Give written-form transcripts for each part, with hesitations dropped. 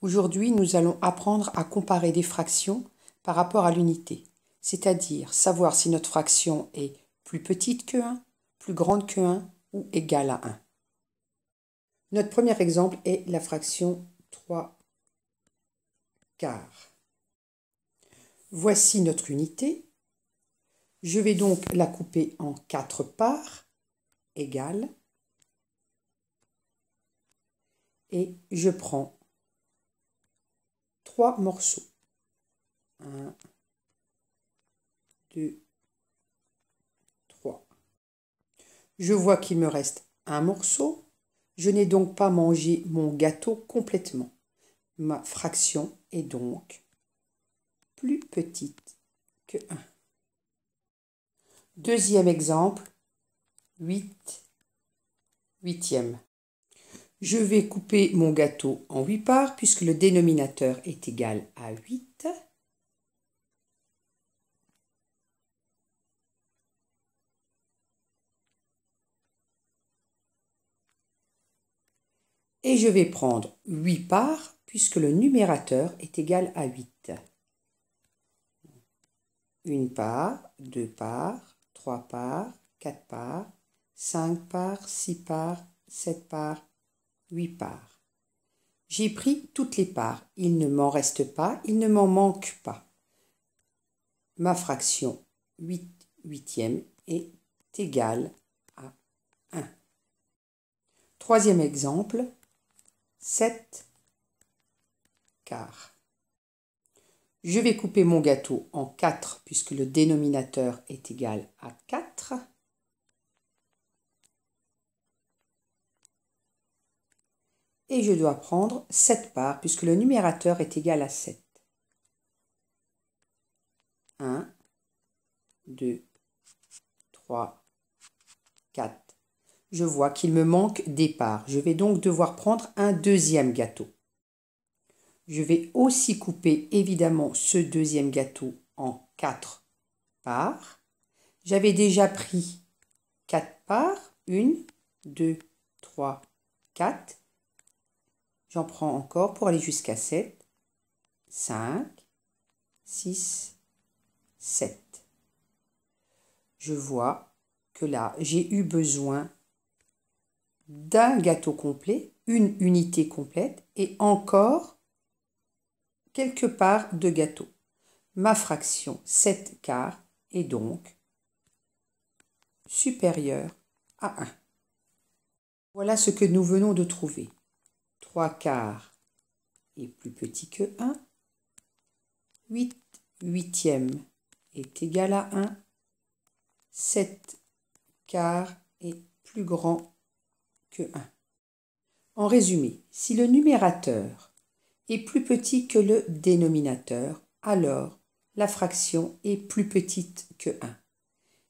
Aujourd'hui, nous allons apprendre à comparer des fractions par rapport à l'unité, c'est-à-dire savoir si notre fraction est plus petite que 1, plus grande que 1 ou égale à 1. Notre premier exemple est la fraction 3 quarts. Voici notre unité. Je vais donc la couper en 4 parts égales et je prends 3 morceaux. 1, 2, 3. Je vois qu'il me reste un morceau. Je n'ai donc pas mangé mon gâteau complètement. Ma fraction est donc plus petite que 1. Deuxième exemple, 8 huitièmes. Je vais couper mon gâteau en 8 parts puisque le dénominateur est égal à 8. Et je vais prendre 8 parts puisque le numérateur est égal à 8. Une part, 2 parts, 3 parts, 4 parts, 5 parts, 6 parts, 7 parts, 8 parts. J'ai pris toutes les parts. Il ne m'en reste pas, il ne m'en manque pas. Ma fraction 8 huitièmes est égale à 1. Troisième exemple, 7 quarts. Je vais couper mon gâteau en 4 puisque le dénominateur est égal à 4. Et je dois prendre 7 parts puisque le numérateur est égal à 7. 1, 2, 3, 4. Je vois qu'il me manque des parts. Je vais donc devoir prendre un deuxième gâteau. Je vais aussi couper évidemment ce deuxième gâteau en 4 parts. J'avais déjà pris 4 parts. 1, 2, 3, 4. J'en prends encore pour aller jusqu'à 7. 5, 6, 7. Je vois que là, j'ai eu besoin d'un gâteau complet, une unité complète et encore quelques parts de gâteau. Ma fraction 7 quarts est donc supérieure à 1. Voilà ce que nous venons de trouver. 3 quarts est plus petit que 1. 8 huitièmes est égal à 1. 7 quarts est plus grand que 1. En résumé, si le numérateur est plus petit que le dénominateur, alors la fraction est plus petite que 1.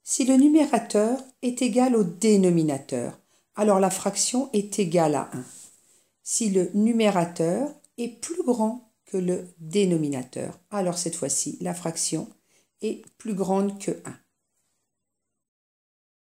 Si le numérateur est égal au dénominateur, alors la fraction est égale à 1. Si le numérateur est plus grand que le dénominateur, alors cette fois-ci, la fraction est plus grande que 1.